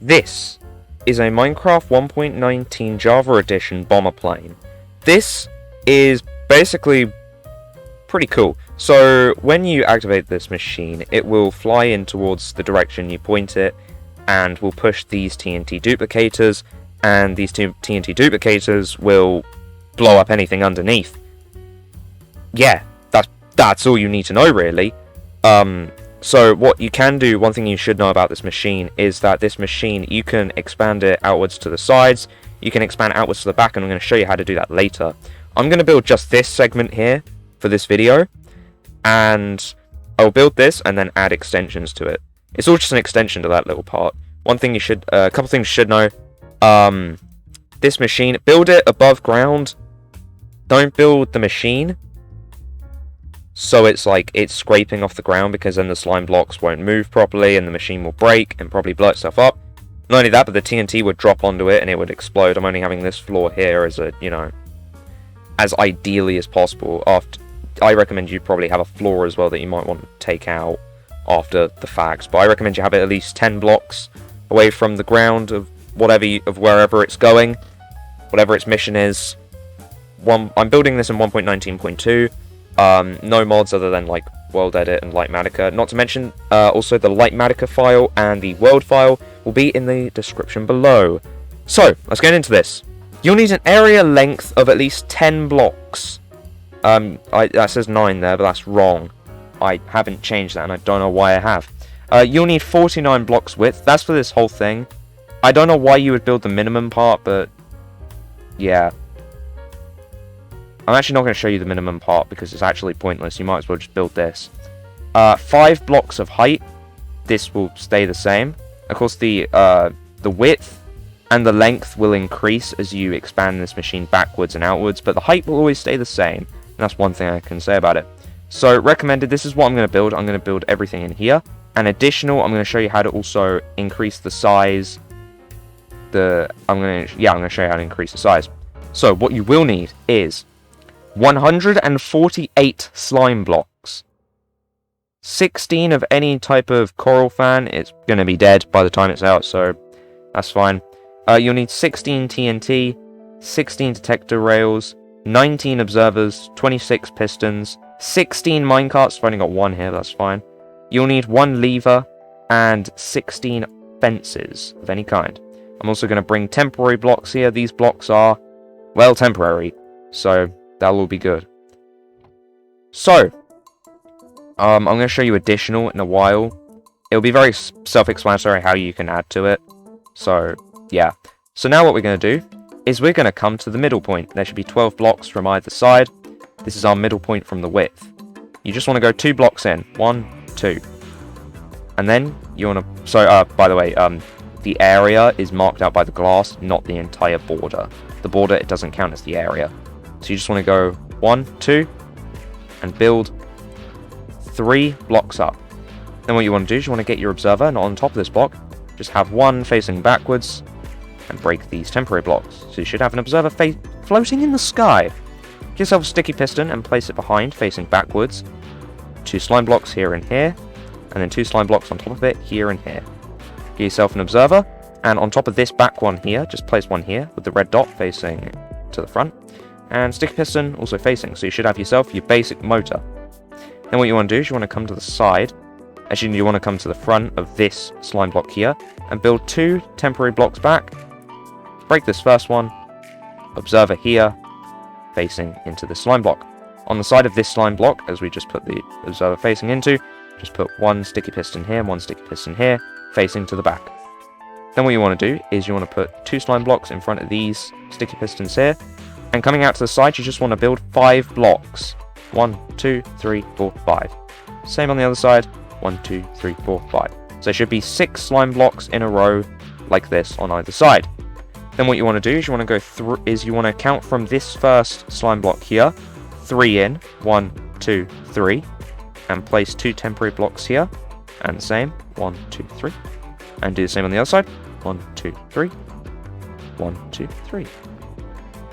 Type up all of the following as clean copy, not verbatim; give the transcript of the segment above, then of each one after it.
This is a Minecraft 1.19 Java Edition bomber plane. This is basically pretty cool. So when you activate this machine, it will fly in towards the direction you point it, and will push these TNT duplicators, and these two TNT duplicators will blow up anything underneath. Yeah, that's all you need to know, really. So what you can do, one thing you should know about this machine, is that this machine, you can expand it outwards to the sides, you can expand it outwards to the back, and I'm going to show you how to do that later. I'm going to build just this segment here for this video, and I'll build this and then add extensions to it. It's all just an extension to that little part. One thing you should, a couple things you should know, this machine, build it above ground. Don't build the machine so it's like it's scraping off the ground, because then the slime blocks won't move properly and the machine will break and probably blow itself up. Not only that, but the TNT would drop onto it and it would explode. I'm only having this floor here as a, as ideally as possible. I recommend you probably have a floor as well that you might want to take out after the fact, but I recommend you have it at least 10 blocks away from the ground of wherever it's going, whatever its mission is. I'm building this in 1.19.2. No mods other than like World Edit and Litematica. Not to mention, also the Litematica file and the World file will be in the description below. So let's get into this. You'll need an area length of at least 10 blocks. That says 9 there, but that's wrong. I haven't changed that, and I don't know why I have. You'll need 49 blocks width. That's for this whole thing. I don't know why you would build the minimum part, but yeah. I'm actually not going to show you the minimum part because it's actually pointless. You might as well just build this. 5 blocks of height. This will stay the same. Of course, the width and the length will increase as you expand this machine backwards and outwards, but the height will always stay the same. And that's one thing I can say about it. So, recommended, this is what I'm going to build. I'm going to build everything in here. And additional, I'm going to show you how to also increase the size. I'm going to show you how to increase the size. So, what you will need is 148 slime blocks, 16 of any type of coral fan. It's going to be dead by the time it's out, so that's fine. You'll need 16 TNT, 16 detector rails, 19 observers, 26 pistons, 16 minecarts. I've only got one here, but that's fine. You'll need 1 lever and 16 fences of any kind. I'm also going to bring temporary blocks here. These blocks are, well, temporary, so that'll all be good. So, I'm going to show you additional in a while. It'll be very self-explanatory how you can add to it. So, yeah. So now what we're going to do is we're going to come to the middle point. There should be 12 blocks from either side. This is our middle point from the width. You just want to go 2 blocks in. 1, 2. And then you want to... So, by the way, the area is marked out by the glass, not the entire border. The border, it doesn't count as the area. So you just want to go 1, 2, and build 3 blocks up. Then what you want to do is you want to get your observer, not on top of this block, just have 1 facing backwards, and break these temporary blocks. So you should have an observer floating in the sky. Get yourself a sticky piston and place it behind, facing backwards. 2 slime blocks here and here, and then 2 slime blocks on top of it, here and here. Get yourself an observer, and on top of this back one here, just place one here, with the red dot facing to the front. And sticky piston also facing, so you should have yourself your basic motor. Then what you want to do is you want to come to the side. Actually, you want to come to the front of this slime block here and build 2 temporary blocks back. Break this first one. Observer here, facing into the slime block. On the side of this slime block, as we just put the observer facing into, just put 1 sticky piston here, 1 sticky piston here, facing to the back. Then what you want to do is you want to put 2 slime blocks in front of these sticky pistons here. And coming out to the side, you just want to build 5 blocks. 1, 2, 3, 4, 5. Same on the other side. 1, 2, 3, 4, 5. So there should be 6 slime blocks in a row like this on either side. Then what you want to do is you want to go through. You want to count from this first slime block here, 3 in. 1, 2, 3, and place 2 temporary blocks here, and the same. 1, 2, 3, and do the same on the other side. 1, 2, 3. 1, 2, 3.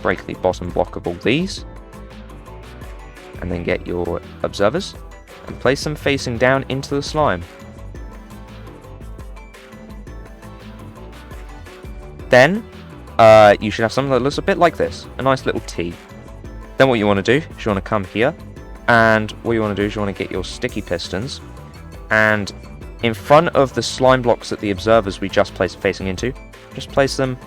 Break the bottom block of all these, and then get your observers and place them facing down into the slime. Then, you should have something that looks a bit like this. A nice little T. Then what you want to do is you want to come here. And what you want to do is you want to get your sticky pistons. And in front of the slime blocks that the observers we just placed facing into, just place them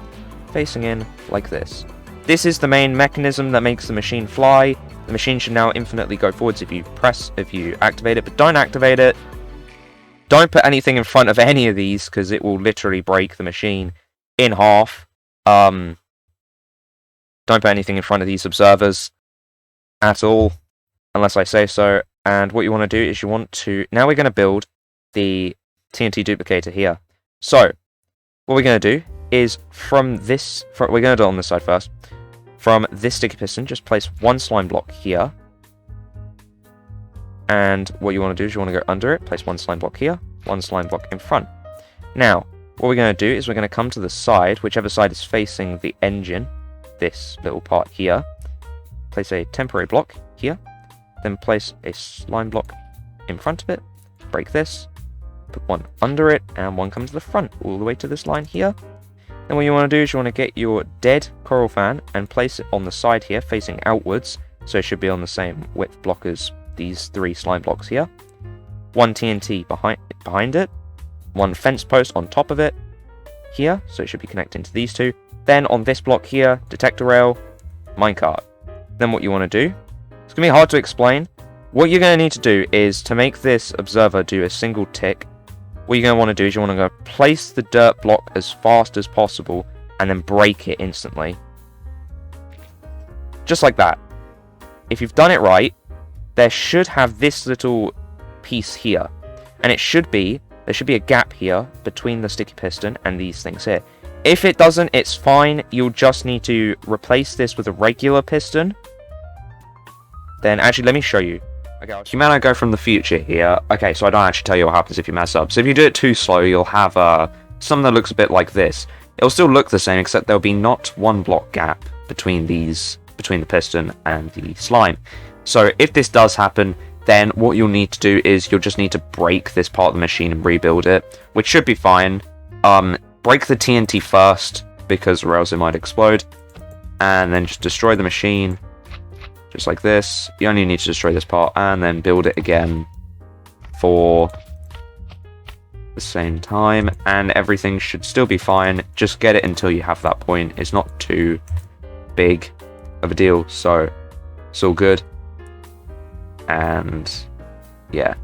facing in like this. This is the main mechanism that makes the machine fly. The machine should now infinitely go forwards if you activate it, but don't activate it. Don't put anything in front of any of these, because it will literally break the machine in half. Don't put anything in front of these observers at all, unless I say so. And what you want to do is you want to... Now we're going to build the TNT duplicator here. So, what we're going to do is from this... we're going to do it on this side first. From this sticky piston, just place one slime block here. And what you want to do is you want to go under it, place one slime block here, one slime block in front. Now, what we're going to do is we're going to come to the side, whichever side is facing the engine, this little part here. Place a temporary block here, then place a slime block in front of it, break this, put one under it, and one comes to the front, all the way to this line here. Then what you want to do is you want to get your dead coral fan and place it on the side here, facing outwards, so it should be on the same width block as these three slime blocks here. One TNT behind it, one fence post on top of it here, so it should be connecting to these two. Then on this block here, detector rail, minecart. Then what you want to do, it's going to be hard to explain. What you're going to need to do is to make this observer do a single tick. What you're going to want to do is you want to go place the dirt block as fast as possible and then break it instantly. Just like that. If you've done it right, there should have this little piece here. And there should be a gap here between the sticky piston and these things here. If it doesn't, it's fine. You'll just need to replace this with a regular piston. Then, actually, let me show you. Okay, Humano Guy from the future here. Okay, so I don't actually tell you what happens if you mess up. So if you do it too slow, you'll have something that looks a bit like this. It'll still look the same, except there'll be not one block gap between the piston and the slime. So if this does happen, then what you'll need to do is you'll just need to break this part of the machine and rebuild it, which should be fine. Break the TNT first, because or else it might explode, and then just destroy the machine. Just like this. You only need to destroy this part and then build it again for the same time, and everything should still be fine. Just get it until you have that point. It's not too big of a deal, so it's all good. And yeah,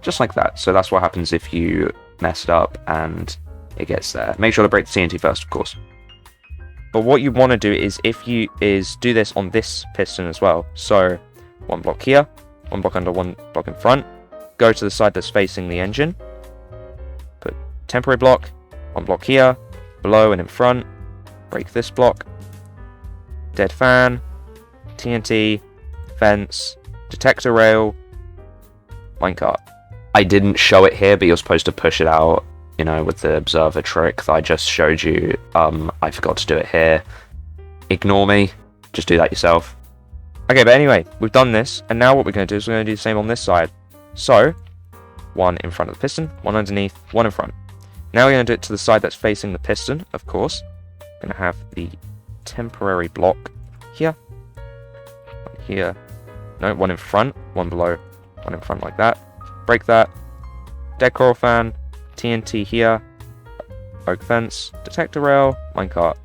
just like that. So that's what happens if you messed up and it gets there. Make sure to break the TNT first, of course. But what you want to do is do this on this piston as well. So one block here, one block under, one block in front. Go to the side that's facing the engine. Put temporary block, one block here, below and in front. Break this block. Dead fan, TNT, fence, detector rail, minecart. I didn't show it here, but you're supposed to push it out, you know, with the observer trick that I just showed you. I forgot to do it here. Ignore me. Just do that yourself. Okay, but anyway, we've done this, and now what we're going to do is we're going to do the same on this side. So, one in front of the piston, one underneath, one in front. Now we're going to do it to the side that's facing the piston, of course. We're going to have the temporary block here. One here. No, one in front, one below, one in front like that. Break that. Dead coral fan. TNT here, oak fence, detector rail, minecart.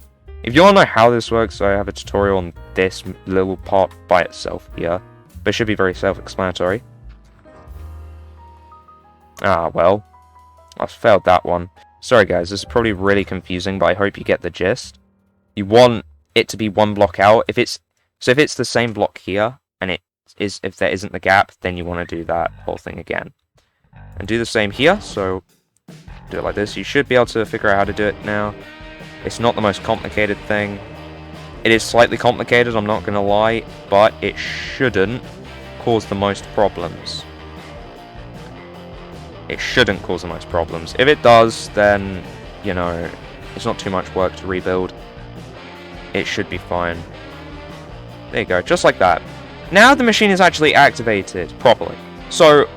If you want to know how this works, I have a tutorial on this little part by itself here, but it should be very self-explanatory. Ah, well, I failed that one. Sorry guys, this is probably really confusing, but I hope you get the gist. You want it to be one block out. If it's the same block here, and if there isn't the gap, then you want to do that whole thing again. And do the same here, so do it like this. You should be able to figure out how to do it now. It's not the most complicated thing. It is slightly complicated, I'm not going to lie, but it shouldn't cause the most problems. It shouldn't cause the most problems. If it does, then, you know, it's not too much work to rebuild. It should be fine. There you go, just like that. Now the machine is actually activated properly. So,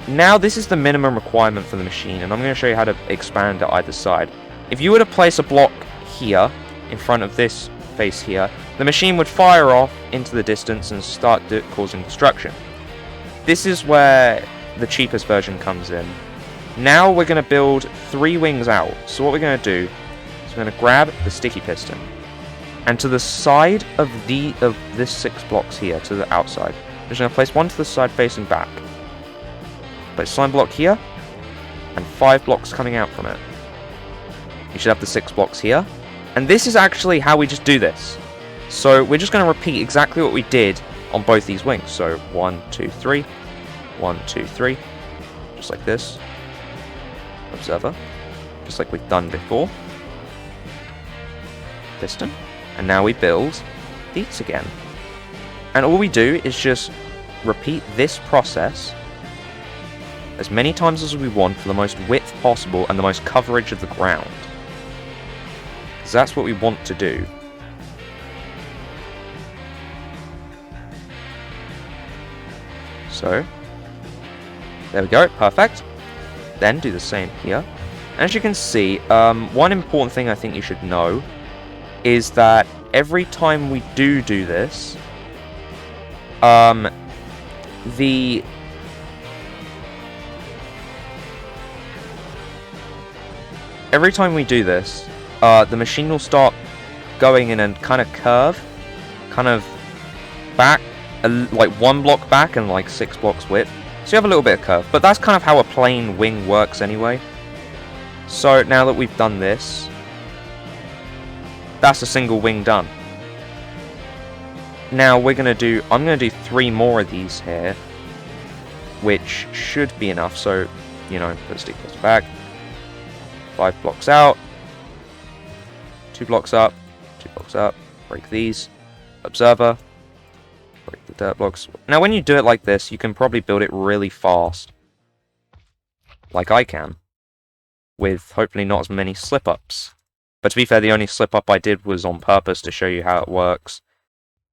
now this is the minimum requirement for the machine, and I'm going to show you how to expand it either side. If you were to place a block here, in front of this face here, the machine would fire off into the distance and start causing destruction. This is where the cheapest version comes in. Now we're going to build 3 wings out. So what we're going to do is we're going to grab the sticky piston, and to the side of this 6 blocks here, to the outside, we're just going to place one to the side facing back. Place slime block here, and 5 blocks coming out from it. You should have the 6 blocks here. And this is actually how we just do this. So we're just going to repeat exactly what we did on both these wings. So 1, 2, 3, 1, 2, 3, just like this. Observer, just like we've done before. Piston. And now we build these again. And all we do is just repeat this process as many times as we want for the most width possible and the most coverage of the ground. Because that's what we want to do. So, there we go, perfect. Then do the same here. And as you can see, one important thing I think you should know is that every time we do this, every time we do this, the machine will start going in a kind of curve, kind of back, like 1 block back and like 6 blocks width. So you have a little bit of curve, but that's kind of how a plain wing works anyway. So now that we've done this, that's a single wing done. Now I'm gonna do 3 more of these here, which should be enough. So, you know, put the stick piston back, 5 blocks out, 2 blocks up, 2 blocks up, break these, observer, break the dirt blocks. Now when you do it like this, you can probably build it really fast, like I can, with hopefully not as many slip-ups. But to be fair, the only slip-up I did was on purpose to show you how it works.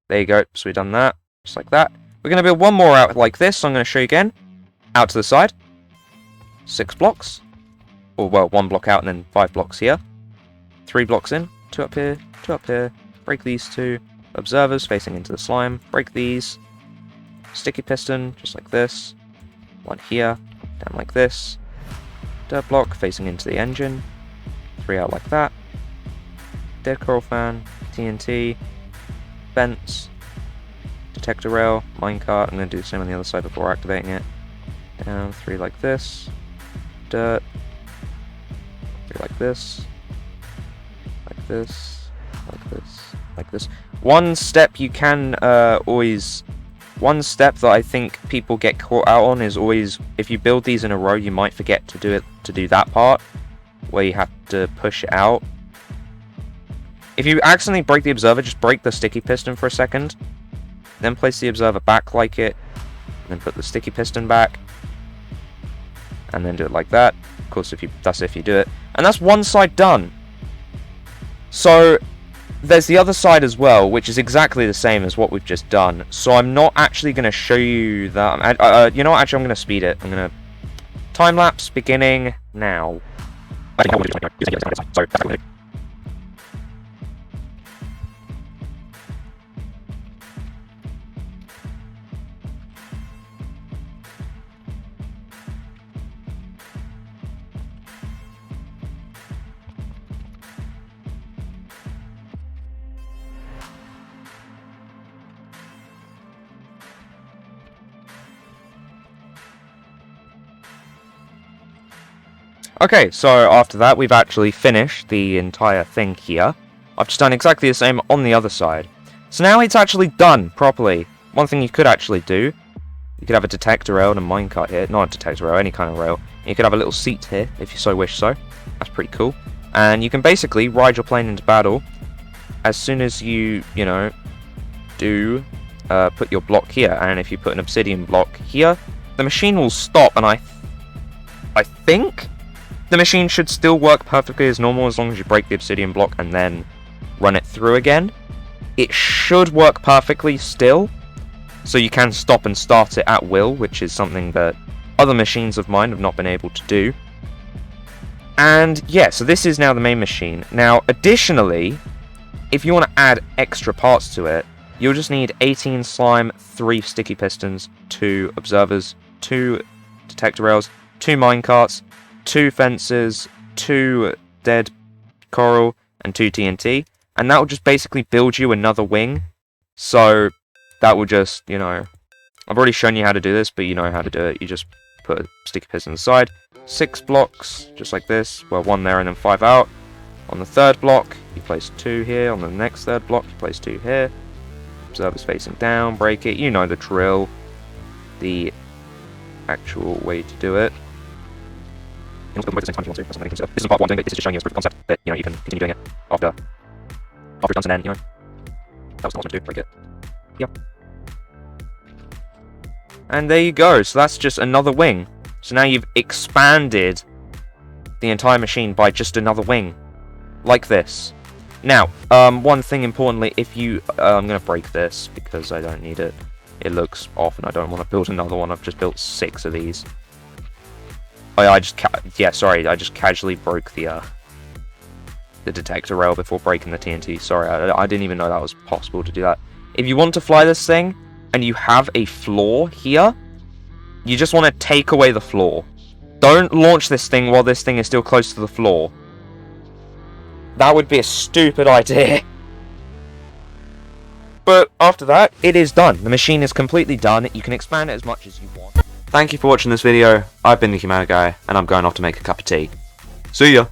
There you go, so we've done that, just like that. We're going to build one more out like this, so I'm going to show you again. Out to the side, 6 blocks, or well, 1 block out and then 5 blocks here. 3 blocks in, 2 up here, 2 up here, break these 2. Observers facing into the slime, break these. Sticky piston, just like this. 1 here, down like this. Dirt block facing into the engine. 3 out like that. Dead coral fan, TNT, vents, detector rail, minecart. I'm going to do the same on the other side before activating it. Down 3 like this. Dirt. 3 like this. Like this. Like this. Like this. One step you can one step that I think people get caught out on is always, if you build these in a row, you might forget to do that part, where you have to push it out. If you accidentally break the observer, just break the sticky piston for a second, then place the observer back like it, and then put the sticky piston back, and then do it like that. Of course, that's if you do it. And that's one side done. So there's the other side as well, which is exactly the same as what we've just done. So I'm not actually going to show you that. You know what? Actually, I'm going to speed it. I'm going to time lapse beginning now. Okay, so after that, we've actually finished the entire thing here. I've just done exactly the same on the other side. So now it's actually done properly. One thing you could actually do, you could have a detector rail and a minecart here. Not a detector rail, any kind of rail. You could have a little seat here, if you so wish so. That's pretty cool. And you can basically ride your plane into battle as soon as you know, put your block here. And if you put an obsidian block here, the machine will stop, and I think the machine should still work perfectly as normal as long as you break the obsidian block and then run it through again. It should work perfectly still, so you can stop and start it at will, which is something that other machines of mine have not been able to do. And yeah, so this is now the main machine. Now, additionally, if you want to add extra parts to it, you'll just need 18 slime, 3 sticky pistons, 2 observers, 2 detector rails, 2 minecarts, 2 fences, 2 dead coral, and 2 TNT. And that will just basically build you another wing. So that will just, you know, I've already shown you how to do this, but you know how to do it. You just put a sticky piston aside, 6 blocks, just like this, well, 1 there and then 5 out. On the third block, you place 2 here. On the next third block, you place 2 here. Observers facing down, break it, you know the drill. The actual way to do it. You can also build them at the same time if you want to. This isn't part 1 doing it, this is just showing you as proof of concept, but you know, you can continue doing it after it's done, and then, you know, that was not meant to do, break it. Yep. And there you go, so that's just another wing. So now you've expanded the entire machine by just another wing. Like this. Now, one thing importantly, if you... I'm going to break this because I don't need it. It looks off and I don't want to build another one. I've just built 6 of these. Oh yeah, I just casually broke the detector rail before breaking the TNT. Sorry, I didn't even know that was possible to do that. If you want to fly this thing, and you have a floor here, you just want to take away the floor. Don't launch this thing while this thing is still close to the floor. That would be a stupid idea. But after that, it is done. The machine is completely done. You can expand it as much as you want. Thank you for watching this video. I've been the Humano Guy, and I'm going off to make a cup of tea. See ya!